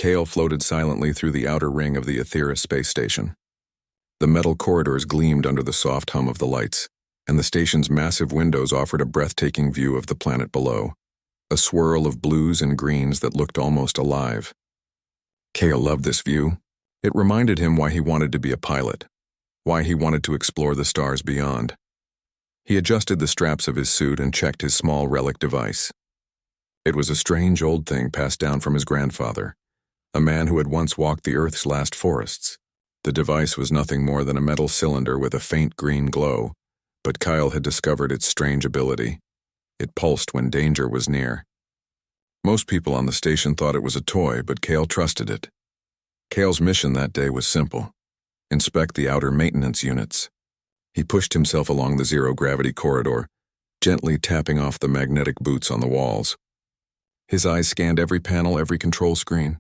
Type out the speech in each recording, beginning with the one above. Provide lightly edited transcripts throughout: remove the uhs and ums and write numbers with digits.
Kale floated silently through the outer ring of the Aethera space station. The metal corridors gleamed under the soft hum of the lights, and the station's massive windows offered a breathtaking view of the planet below, a swirl of blues and greens that looked almost alive. Kale loved this view. It reminded him why he wanted to be a pilot, why he wanted to explore the stars beyond. He adjusted the straps of his suit and checked his small relic device. It was a strange old thing passed down from his grandfather, a man who had once walked the Earth's last forests. The device was nothing more than a metal cylinder with a faint green glow, but Kyle had discovered its strange ability. It pulsed when danger was near. Most people on the station thought it was a toy, but Kale trusted it. Kale's mission that day was simple: inspect the outer maintenance units. He pushed himself along the zero-gravity corridor, gently tapping off the magnetic boots on the walls. His eyes scanned every panel, every control screen.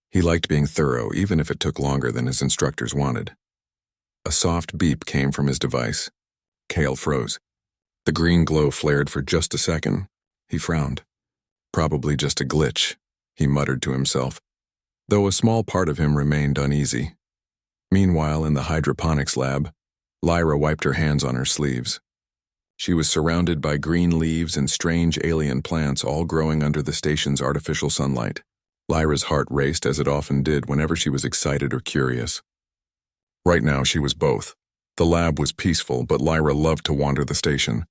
He liked being thorough, even if it took longer than his instructors wanted. A soft beep came from his device. Kale froze. The green glow flared for just a second. He frowned. Probably just a glitch, he muttered to himself, though a small part of him remained uneasy. Meanwhile, in the hydroponics lab, Lyra wiped her hands on her sleeves. She was surrounded by green leaves and strange alien plants all growing under the station's artificial sunlight. Lyra's heart raced, as it often did whenever she was excited or curious. Right now she was both. The lab was peaceful, but Lyra loved to wander the station.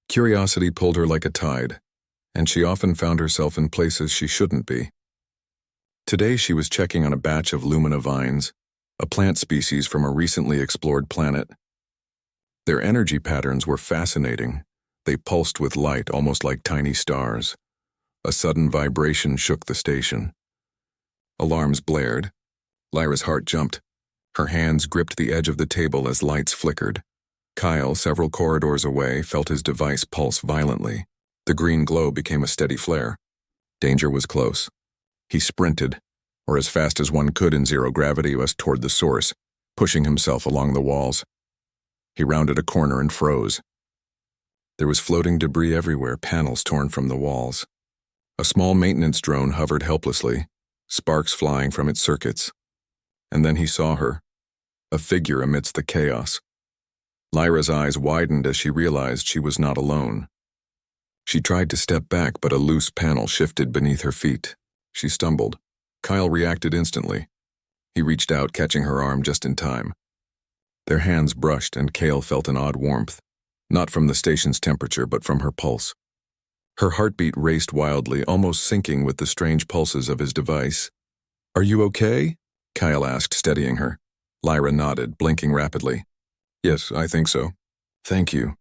Curiosity pulled her like a tide, and she often found herself in places she shouldn't be. Today she was checking on a batch of lumina vines, a plant species from a recently explored planet. Their energy patterns were fascinating. They pulsed with light, almost like tiny stars. A sudden vibration shook the station. Alarms blared. Lyra's heart jumped. Her hands gripped the edge of the table as lights flickered. Kyle, several corridors away, felt his device pulse violently. The green glow became a steady flare. Danger was close. He sprinted, or as fast as one could in zero gravity, was toward the source, pushing himself along the walls. He rounded a corner and froze. There was floating debris everywhere, panels torn from the walls. A small maintenance drone hovered helplessly, sparks flying from its circuits. And then he saw her, a figure amidst the chaos. Lyra's eyes widened as she realized she was not alone. She tried to step back, but a loose panel shifted beneath her feet. She stumbled. Kyle reacted instantly. He reached out, catching her arm just in time. Their hands brushed, and Kale felt an odd warmth, not from the station's temperature, but from her pulse. Her heartbeat raced wildly, almost syncing with the strange pulses of his device. "Are you okay?" Kyle asked, steadying her. Lyra nodded, blinking rapidly. "Yes, I think so. Thank you."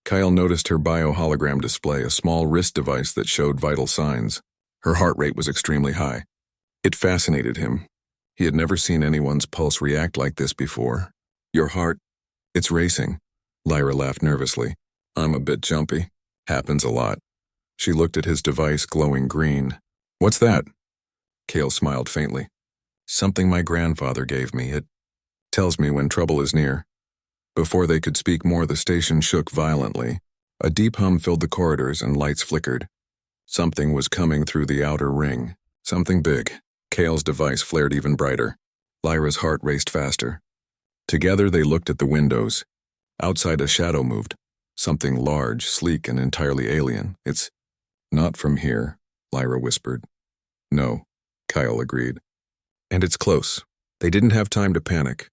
Kyle noticed her bio-hologram display, a small wrist device that showed vital signs. Her heart rate was extremely high. It fascinated him. He had never seen anyone's pulse react like this before. "Your heart, it's racing." Lyra laughed nervously. "I'm a bit jumpy. Happens a lot." She looked at his device, glowing green. "What's that?" Kale smiled faintly. "Something my grandfather gave me. It tells me when trouble is near." Before they could speak more, the station shook violently. A deep hum filled the corridors and lights flickered. Something was coming through the outer ring. Something big. Kale's device flared even brighter. Lyra's heart raced faster. Together they looked at the windows. Outside, a shadow moved. Something large, sleek, and entirely alien. "It's not from here," Lyra whispered. "No," Kyle agreed. "And it's close." They didn't have time to panic.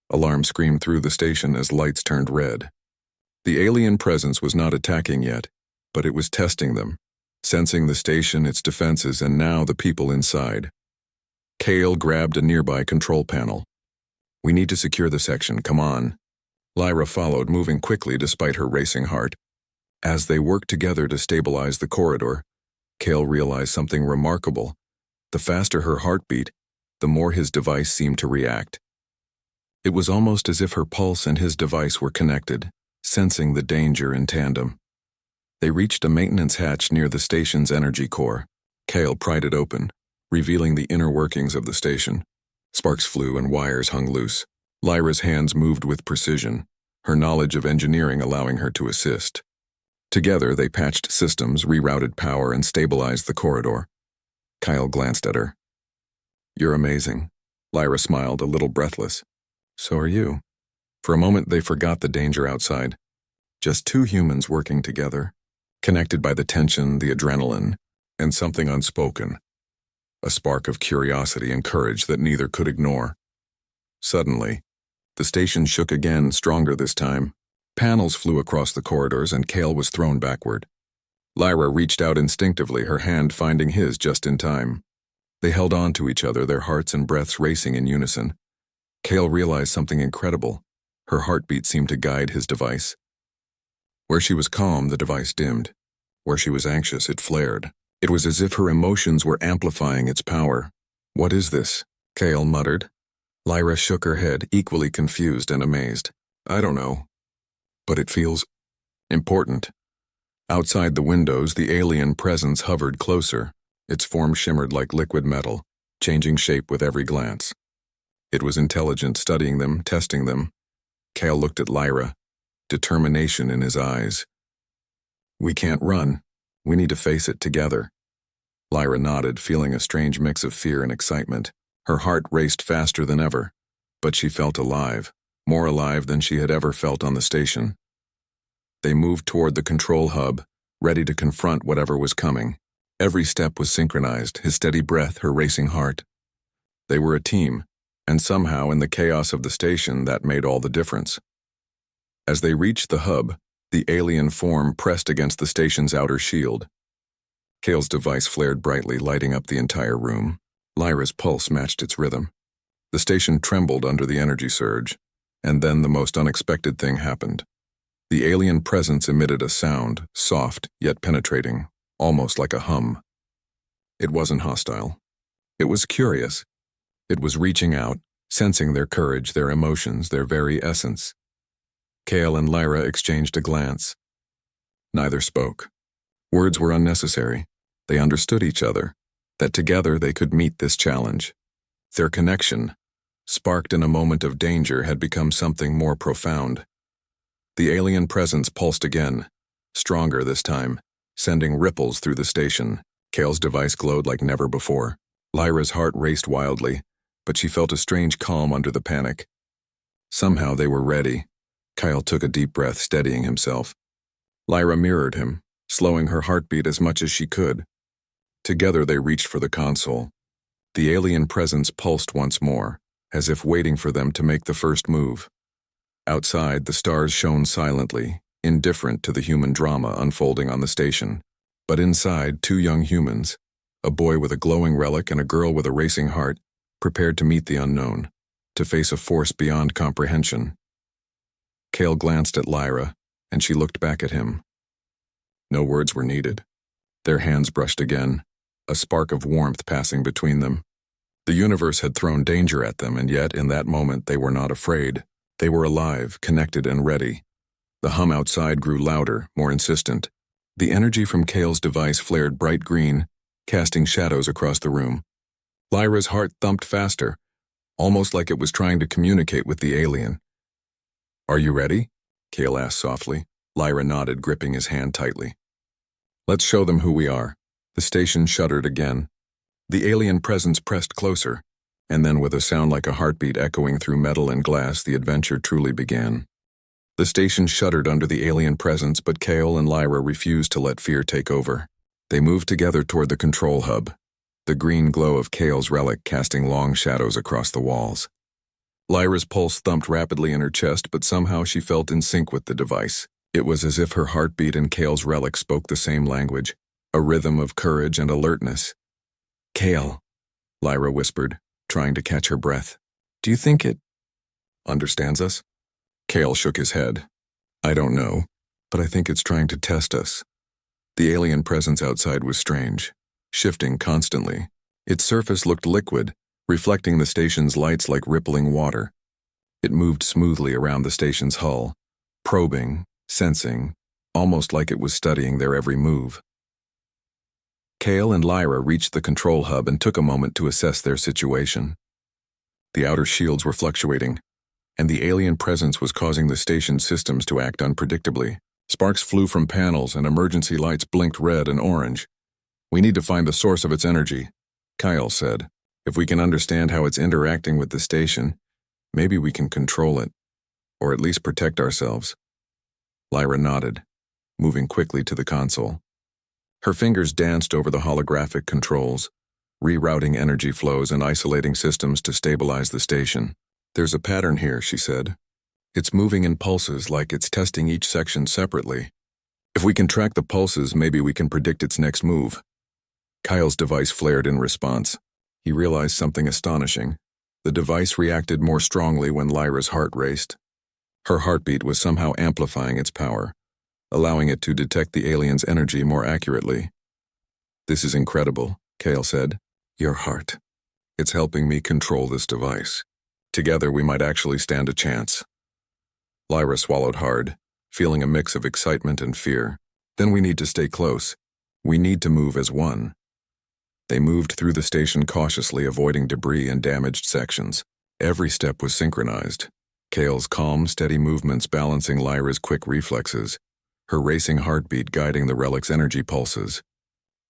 Alarms screamed through the station as lights turned red. The alien presence was not attacking yet, but it was testing them, sensing the station, its defenses, and now the people inside. Kale grabbed a nearby control panel. "We need to secure the section, come on." Lyra followed, moving quickly despite her racing heart. As they worked together to stabilize the corridor, Kale realized something remarkable. The faster her heart beat, the more his device seemed to react. It was almost as if her pulse and his device were connected, sensing the danger in tandem. They reached a maintenance hatch near the station's energy core. Kale pried it open, revealing the inner workings of the station. Sparks flew and wires hung loose. Lyra's hands moved with precision, her knowledge of engineering allowing her to assist. Together, they patched systems, rerouted power, and stabilized the corridor. Kyle glanced at her. You're amazing. Lyra smiled, a little breathless. So are you. For a moment they forgot the danger outside. Just two humans working together, connected by the tension, the adrenaline, and something unspoken. A spark of curiosity and courage that neither could ignore. Suddenly, the station shook again, stronger this time. Panels flew across the corridors and Kale was thrown backward. Lyra reached out instinctively, her hand finding his just in time. They held on to each other, their hearts and breaths racing in unison. Kale realized something incredible. Her heartbeat seemed to guide his device. Where she was calm, the device dimmed. Where she was anxious, it flared. It was as if her emotions were amplifying its power. What is this? Kale muttered. Lyra shook her head, equally confused and amazed. I don't know. But it feels important. Outside the windows, the alien presence hovered closer. Its form shimmered like liquid metal, changing shape with every glance. It was intelligent, studying them, testing them. Kale looked at Lyra, determination in his eyes. We can't run. We need to face it together. Lyra nodded, feeling a strange mix of fear and excitement. Her heart raced faster than ever, but she felt alive, more alive than she had ever felt on the station. They moved toward the control hub, ready to confront whatever was coming. Every step was synchronized, his steady breath, her racing heart. They were a team, and somehow in the chaos of the station that made all the difference. As they reached the hub, the alien form pressed against the station's outer shield. Kale's device flared brightly, lighting up the entire room. Lyra's pulse matched its rhythm. The station trembled under the energy surge, and then the most unexpected thing happened. The alien presence emitted a sound, soft yet penetrating, almost like a hum. It wasn't hostile. It was curious. It was reaching out, sensing their courage, their emotions, their very essence. Kale and Lyra exchanged a glance. Neither spoke. Words were unnecessary. They understood each other, that together they could meet this challenge. Their connection, sparked in a moment of danger, had become something more profound. The alien presence pulsed again, stronger this time, sending ripples through the station. Kale's device glowed like never before. Lyra's heart raced wildly, but she felt a strange calm under the panic. Somehow they were ready. Kyle took a deep breath, steadying himself. Lyra mirrored him, slowing her heartbeat as much as she could. Together they reached for the console. The alien presence pulsed once more, as if waiting for them to make the first move. Outside, the stars shone silently, indifferent to the human drama unfolding on the station. But inside, two young humans, a boy with a glowing relic and a girl with a racing heart, prepared to meet the unknown, to face a force beyond comprehension. Kale glanced at Lyra, and she looked back at him. No words were needed. Their hands brushed again, a spark of warmth passing between them. The universe had thrown danger at them, and yet in that moment they were not afraid. They were alive, connected, and ready. The hum outside grew louder, more insistent. The energy from Kale's device flared bright green, casting shadows across the room. Lyra's heart thumped faster, almost like it was trying to communicate with the alien. Are you ready? Kale asked softly. Lyra nodded, gripping his hand tightly. Let's show them who we are. The station shuddered again. The alien presence pressed closer, and then with a sound like a heartbeat echoing through metal and glass, the adventure truly began. The station shuddered under the alien presence, but Kale and Lyra refused to let fear take over. They moved together toward the control hub, the green glow of Kale's relic casting long shadows across the walls. Lyra's pulse thumped rapidly in her chest, but somehow she felt in sync with the device. It was as if her heartbeat and Kale's relic spoke the same language, a rhythm of courage and alertness. Kale, Lyra whispered, trying to catch her breath. Do you think it understands us? Kale shook his head. I don't know, but I think it's trying to test us. The alien presence outside was strange, shifting constantly. Its surface looked liquid, reflecting the station's lights like rippling water. It moved smoothly around the station's hull, probing, sensing, almost like it was studying their every move. Kale and Lyra reached the control hub and took a moment to assess their situation. The outer shields were fluctuating, and the alien presence was causing the station's systems to act unpredictably. Sparks flew from panels and emergency lights blinked red and orange. We need to find the source of its energy, Kyle said. If we can understand how it's interacting with the station, maybe we can control it, or at least protect ourselves. Lyra nodded, moving quickly to the console. Her fingers danced over the holographic controls, rerouting energy flows and isolating systems to stabilize the station. There's a pattern here, she said. It's moving in pulses like it's testing each section separately. If we can track the pulses, maybe we can predict its next move. Kyle's device flared in response. He realized something astonishing. The device reacted more strongly when Lyra's heart raced. Her heartbeat was somehow amplifying its power, allowing it to detect the alien's energy more accurately. This is incredible, Kale said. Your heart. It's helping me control this device. Together we might actually stand a chance. Lyra swallowed hard, feeling a mix of excitement and fear. Then we need to stay close. We need to move as one. They moved through the station cautiously, avoiding debris and damaged sections. Every step was synchronized. Kale's calm, steady movements balancing Lyra's quick reflexes, her racing heartbeat guiding the relic's energy pulses.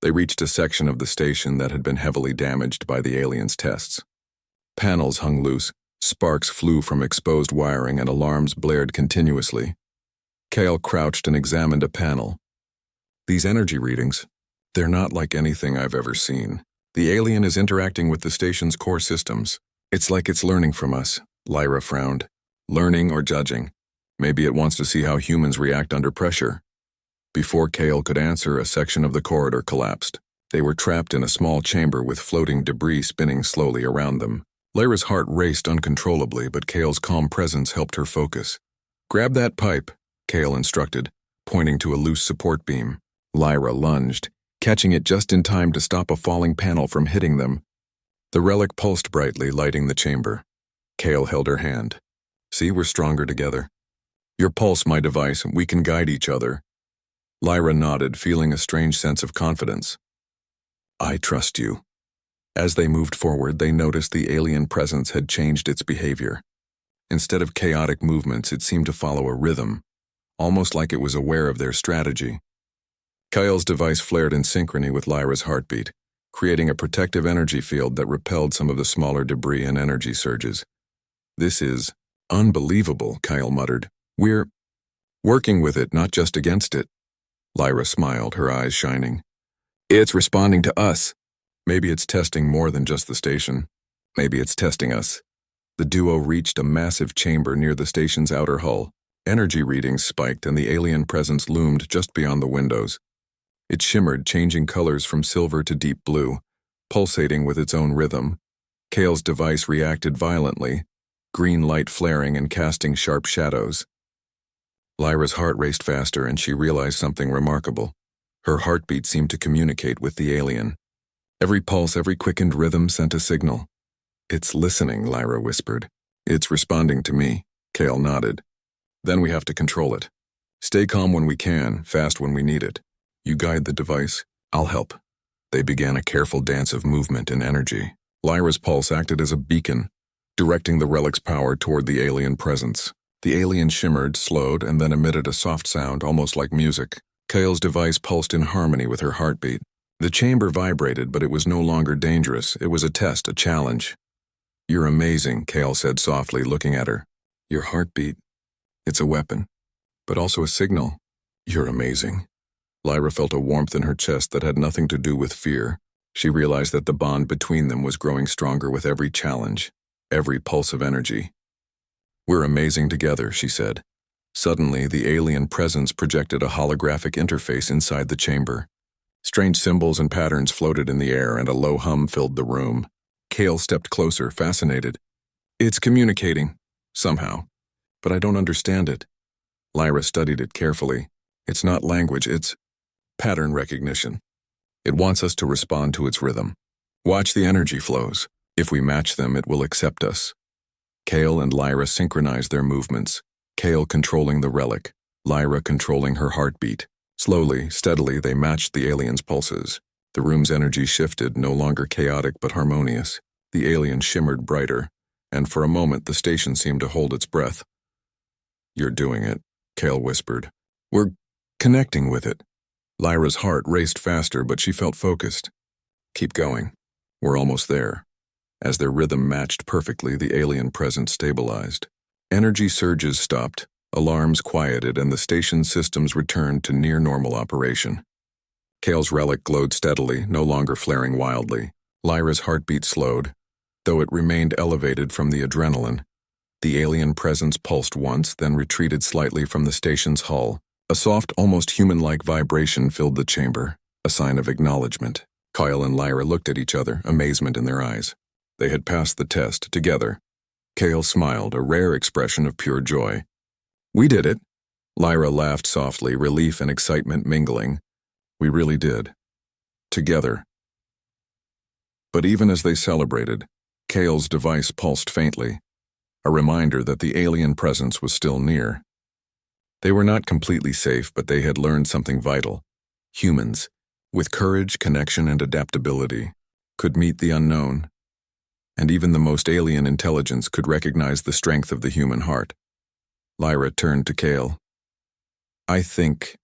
They reached a section of the station that had been heavily damaged by the aliens' tests. Panels hung loose, sparks flew from exposed wiring, and alarms blared continuously. Kale crouched and examined a panel. These energy readings, they're not like anything I've ever seen. The alien is interacting with the station's core systems. It's like it's learning from us, Lyra frowned. Learning or judging. Maybe it wants to see how humans react under pressure. Before Kale could answer, a section of the corridor collapsed. They were trapped in a small chamber with floating debris spinning slowly around them. Lyra's heart raced uncontrollably, but Kale's calm presence helped her focus. Grab that pipe, Kale instructed, pointing to a loose support beam. Lyra lunged, catching it just in time to stop a falling panel from hitting them. The relic pulsed brightly, lighting the chamber. Kale held her hand. See, we're stronger together. Your pulse, my device, we can guide each other. Lyra nodded, feeling a strange sense of confidence. I trust you. As they moved forward, they noticed the alien presence had changed its behavior. Instead of chaotic movements, it seemed to follow a rhythm, almost like it was aware of their strategy. Kyle's device flared in synchrony with Lyra's heartbeat, creating a protective energy field that repelled some of the smaller debris and energy surges. This is unbelievable, Kyle muttered. We're working with it, not just against it. Lyra smiled, her eyes shining. It's responding to us. Maybe it's testing more than just the station. Maybe it's testing us. The duo reached a massive chamber near the station's outer hull. Energy readings spiked and the alien presence loomed just beyond the windows. It shimmered, changing colors from silver to deep blue, pulsating with its own rhythm. Kale's device reacted violently, green light flaring and casting sharp shadows. Lyra's heart raced faster and she realized something remarkable. Her heartbeat seemed to communicate with the alien. Every pulse, every quickened rhythm sent a signal. It's listening, Lyra whispered. It's responding to me, Kale nodded. Then we have to control it. Stay calm when we can, fast when we need it. You guide the device. I'll help. They began a careful dance of movement and energy. Lyra's pulse acted as a beacon, directing the relic's power toward the alien presence. The alien shimmered, slowed, and then emitted a soft sound, almost like music. Kale's device pulsed in harmony with her heartbeat. The chamber vibrated, but it was no longer dangerous. It was a test, a challenge. You're amazing, Kale said softly, looking at her. Your heartbeat. It's a weapon, but also a signal. You're amazing. Lyra felt a warmth in her chest that had nothing to do with fear. She realized that the bond between them was growing stronger with every challenge, every pulse of energy. We're amazing together, she said. Suddenly, the alien presence projected a holographic interface inside the chamber. Strange symbols and patterns floated in the air, and a low hum filled the room. Kale stepped closer, fascinated. It's communicating, somehow, but I don't understand it. Lyra studied it carefully. It's not language, it's pattern recognition. It wants us to respond to its rhythm. Watch the energy flows. If we match them, it will accept us. Kale and Lyra synchronized their movements, Kale controlling the relic, Lyra controlling her heartbeat. Slowly, steadily, they matched the alien's pulses. The room's energy shifted, no longer chaotic but harmonious. The alien shimmered brighter, and for a moment the station seemed to hold its breath. You're doing it, Kale whispered. We're connecting with it. Lyra's heart raced faster, but she felt focused. Keep going. We're almost there. As their rhythm matched perfectly, the alien presence stabilized. Energy surges stopped, alarms quieted, and the station's systems returned to near-normal operation. Kale's relic glowed steadily, no longer flaring wildly. Lyra's heartbeat slowed, though it remained elevated from the adrenaline. The alien presence pulsed once, then retreated slightly from the station's hull. A soft, almost human-like vibration filled the chamber, a sign of acknowledgement. Kyle and Lyra looked at each other, amazement in their eyes. They had passed the test together. Kale smiled, a rare expression of pure joy. "We did it." Lyra laughed softly, relief and excitement mingling. "We really did. Together." But even as they celebrated, Kale's device pulsed faintly, a reminder that the alien presence was still near. They were not completely safe, but they had learned something vital. Humans, with courage, connection, and adaptability, could meet the unknown. And even the most alien intelligence could recognize the strength of the human heart. Lyra turned to Kale. I think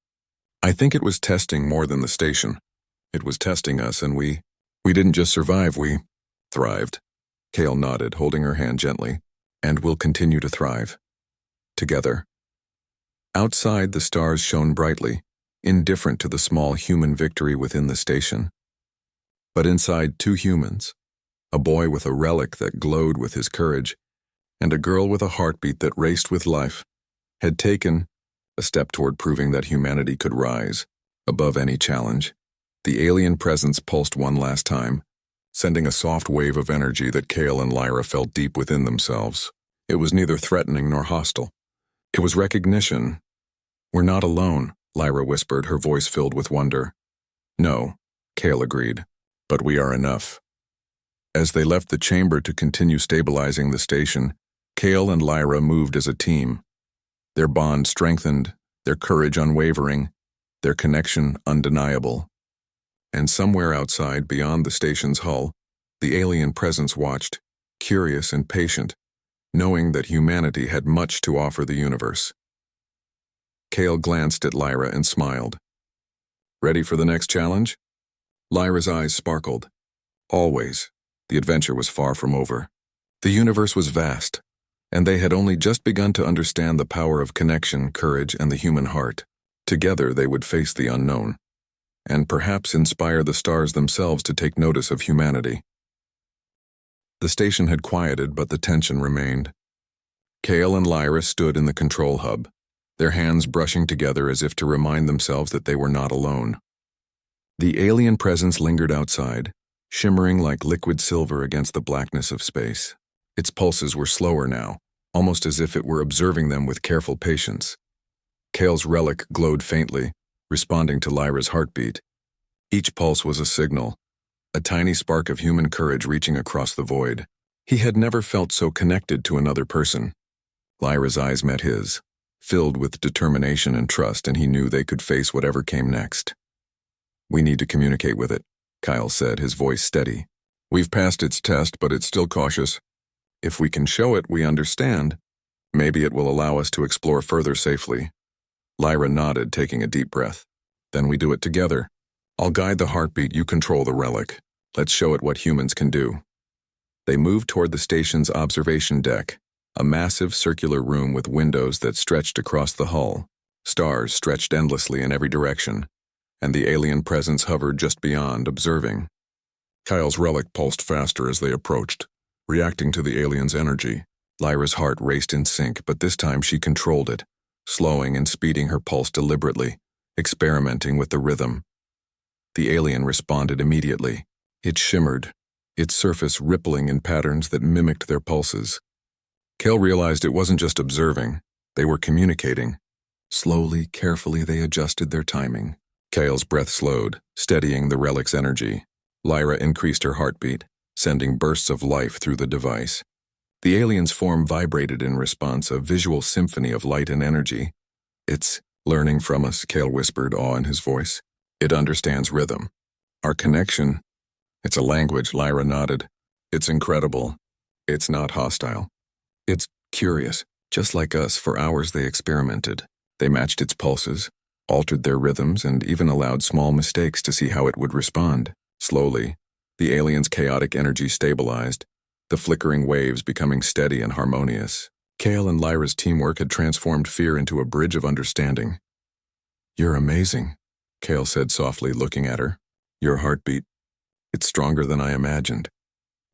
it was testing more than the station. It was testing us, and we didn't just survive, we thrived." Kale nodded, holding her hand gently. "And we'll continue to thrive. Together." Outside, the stars shone brightly, indifferent to the small human victory within the station. But inside, two humans, a boy with a relic that glowed with his courage, and a girl with a heartbeat that raced with life, had taken a step toward proving that humanity could rise above any challenge. The alien presence pulsed one last time, sending a soft wave of energy that Kale and Lyra felt deep within themselves. It was neither threatening nor hostile. It was recognition. "We're not alone," Lyra whispered, her voice filled with wonder. "No," Kale agreed, "but we are enough." As they left the chamber to continue stabilizing the station, Kale and Lyra moved as a team. Their bond strengthened, their courage unwavering, their connection undeniable. And somewhere outside, beyond the station's hull, the alien presence watched, curious and patient, knowing that humanity had much to offer the universe. Kale glanced at Lyra and smiled. "Ready for the next challenge?" Lyra's eyes sparkled. Always. The adventure was far from over. The universe was vast, and they had only just begun to understand the power of connection, courage, and the human heart. Together they would face the unknown, and perhaps inspire the stars themselves to take notice of humanity. The station had quieted, but the tension remained. Kale and Lyra stood in the control hub, their hands brushing together as if to remind themselves that they were not alone. The alien presence lingered outside, shimmering like liquid silver against the blackness of space. Its pulses were slower now, almost as if it were observing them with careful patience. Kale's relic glowed faintly, responding to Lyra's heartbeat. Each pulse was a signal, a tiny spark of human courage reaching across the void. He had never felt so connected to another person. Lyra's eyes met his, filled with determination and trust, and he knew they could face whatever came next. "We need to communicate with it," Kyle said, his voice steady. "We've passed its test, but it's still cautious. If we can show it we understand, maybe it will allow us to explore further safely." Lyra nodded, taking a deep breath. "Then we do it together. I'll guide the heartbeat, you control the relic. Let's show it what humans can do." They moved toward the station's observation deck, a massive circular room with windows that stretched across the hull. Stars stretched endlessly in every direction, and the alien presence hovered just beyond, observing. Kyle's relic pulsed faster as they approached, reacting to the alien's energy. Lyra's heart raced in sync, but this time she controlled it, slowing and speeding her pulse deliberately, experimenting with the rhythm. The alien responded immediately. It shimmered, its surface rippling in patterns that mimicked their pulses. Kale realized it wasn't just observing, they were communicating. Slowly, carefully, they adjusted their timing. Kale's breath slowed, steadying the relic's energy. Lyra increased her heartbeat, sending bursts of life through the device. The alien's form vibrated in response, a visual symphony of light and energy. "It's learning from us," Kale whispered, awe in his voice. "It understands rhythm. Our connection, it's a language," Lyra nodded. "It's incredible. It's not hostile. It's curious. Just like us, for hours they experimented. They matched its pulses, altered their rhythms, and even allowed small mistakes to see how it would respond. Slowly, the alien's chaotic energy stabilized, the flickering waves becoming steady and harmonious. Kale and Lyra's teamwork had transformed fear into a bridge of understanding. "You're amazing," Kale said softly, looking at her. "Your heartbeat, it's stronger than I imagined."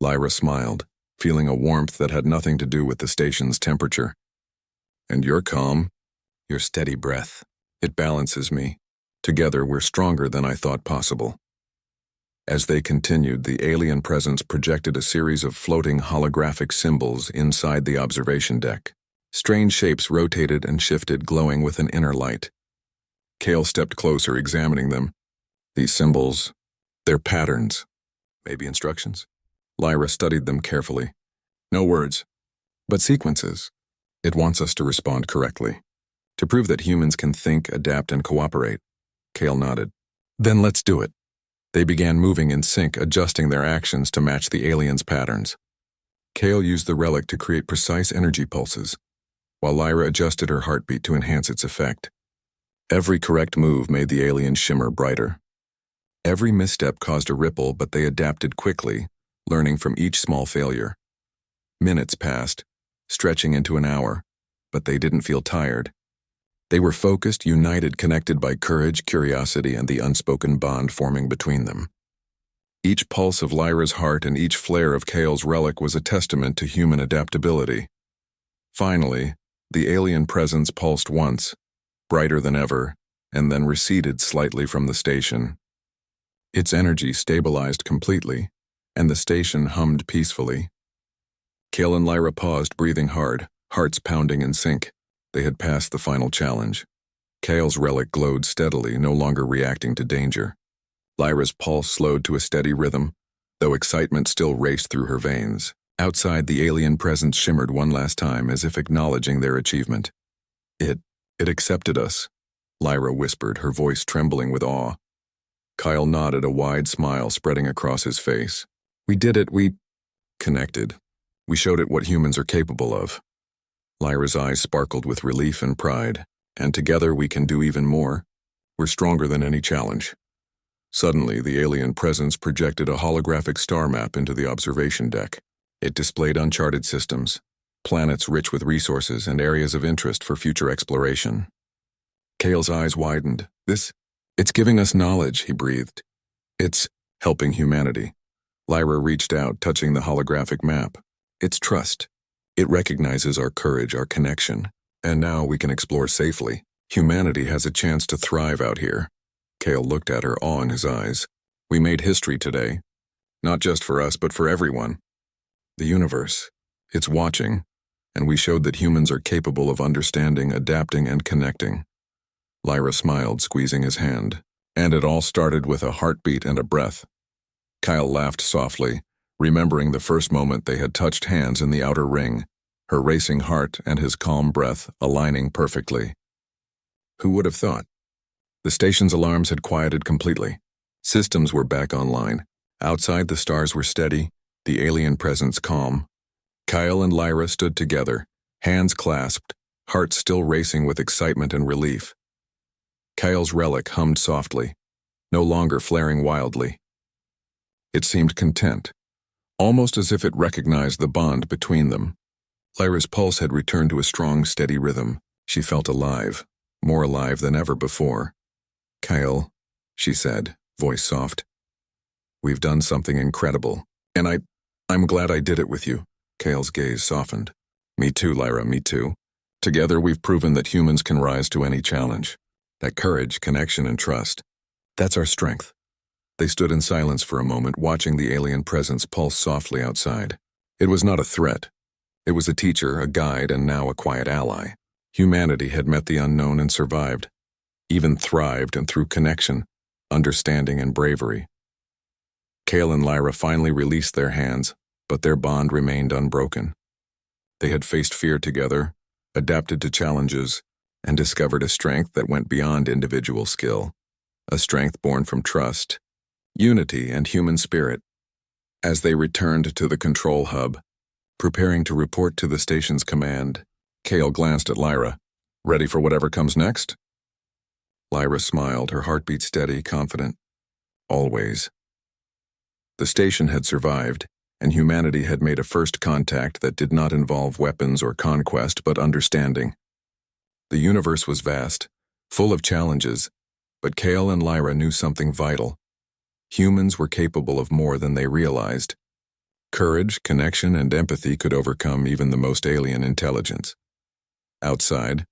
Lyra smiled, feeling a warmth that had nothing to do with the station's temperature. "And you're calm. Your steady breath. It balances me. Together we're stronger than I thought possible." As they continued, the alien presence projected a series of floating holographic symbols inside the observation deck. Strange shapes rotated and shifted, glowing with an inner light. Kale stepped closer, examining them. These symbols, they're patterns. Maybe instructions? Lyra studied them carefully. No words, but sequences. It wants us to respond correctly. To prove that humans can think, adapt, and cooperate. Kale nodded. "Then let's do it." They began moving in sync, adjusting their actions to match the aliens' patterns. Kale used the relic to create precise energy pulses, while Lyra adjusted her heartbeat to enhance its effect. Every correct move made the aliens shimmer brighter. Every misstep caused a ripple, but they adapted quickly, learning from each small failure. Minutes passed, stretching into an hour, but they didn't feel tired. They were focused, united, connected by courage, curiosity, and the unspoken bond forming between them. Each pulse of Lyra's heart and each flare of Kale's relic was a testament to human adaptability. Finally, the alien presence pulsed once, brighter than ever, and then receded slightly from the station. Its energy stabilized completely, and the station hummed peacefully. Kale and Lyra paused, breathing hard, hearts pounding in sync. They had passed the final challenge. Kale's relic glowed steadily, no longer reacting to danger. Lyra's pulse slowed to a steady rhythm, though excitement still raced through her veins. Outside, the alien presence shimmered one last time, as if acknowledging their achievement. It accepted us," Lyra whispered, her voice trembling with awe. Kyle nodded, a wide smile spreading across his face. "We did it, we connected. We showed it what humans are capable of." Lyra's eyes sparkled with relief and pride. "And together we can do even more. We're stronger than any challenge." Suddenly, the alien presence projected a holographic star map into the observation deck. It displayed uncharted systems, planets rich with resources and areas of interest for future exploration. Kale's eyes widened. It's giving us knowledge," he breathed. "It's helping humanity." Lyra reached out, touching the holographic map. "It's trust. It recognizes our courage, our connection, and now we can explore safely. Humanity has a chance to thrive out here." Kale looked at her, awe in his eyes. "We made history today. Not just for us, but for everyone. The universe, it's watching, and we showed that humans are capable of understanding, adapting, and connecting." Lyra smiled, squeezing his hand. "And it all started with a heartbeat and a breath." Kyle laughed softly, remembering the first moment they had touched hands in the outer ring, her racing heart and his calm breath aligning perfectly. Who would have thought? The station's alarms had quieted completely. Systems were back online. Outside, the stars were steady, the alien presence calm. Kyle and Lyra stood together, hands clasped, hearts still racing with excitement and relief. Kyle's relic hummed softly, no longer flaring wildly. It seemed content, almost as if it recognized the bond between them. Lyra's pulse had returned to a strong, steady rhythm. She felt alive, more alive than ever before. "Kyle," she said, voice soft, "we've done something incredible, and I'm glad I did it with you." Kale's gaze softened. "Me too, Lyra, me too. Together we've proven that humans can rise to any challenge. That courage, connection, and trust, that's our strength." They stood in silence for a moment, watching the alien presence pulse softly outside. It was not a threat. It was a teacher, a guide, and now a quiet ally. Humanity had met the unknown and survived, even thrived, and through connection, understanding, and bravery. Kale and Lyra finally released their hands, but their bond remained unbroken. They had faced fear together, adapted to challenges, and discovered a strength that went beyond individual skill, a strength born from trust, unity, and human spirit. As they returned to the control hub, preparing to report to the station's command, Kale glanced at Lyra. "Ready for whatever comes next?" Lyra smiled, her heartbeat steady, confident. "Always." The station had survived, and humanity had made a first contact that did not involve weapons or conquest but understanding. The universe was vast, full of challenges, but Kale and Lyra knew something vital. Humans were capable of more than they realized. Courage, connection, and empathy could overcome even the most alien intelligence. Outside,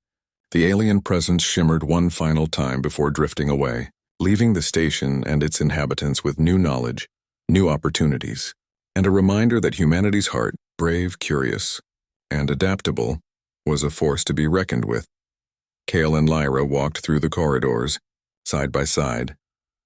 the alien presence shimmered one final time before drifting away, leaving the station and its inhabitants with new knowledge, new opportunities, and a reminder that humanity's heart, brave, curious, and adaptable, was a force to be reckoned with. Kale and Lyra walked through the corridors, side by side,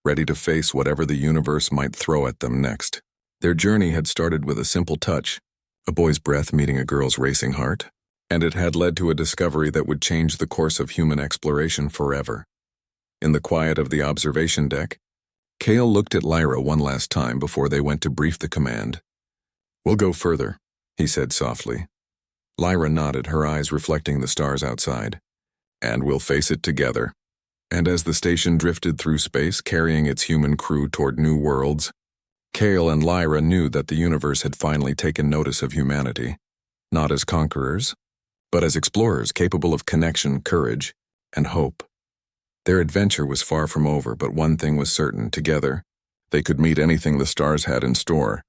ready to face whatever the universe might throw at them next. Their journey had started with a simple touch, a boy's breath meeting a girl's racing heart, and it had led to a discovery that would change the course of human exploration forever. In the quiet of the observation deck, Kale looked at Lyra one last time before they went to brief the command. "We'll go further," he said softly. Lyra nodded, her eyes reflecting the stars outside. "And we'll face it together." And as the station drifted through space, carrying its human crew toward new worlds, Kale and Lyra knew that the universe had finally taken notice of humanity, not as conquerors, but as explorers capable of connection, courage, and hope. Their adventure was far from over, but one thing was certain: together, they could meet anything the stars had in store.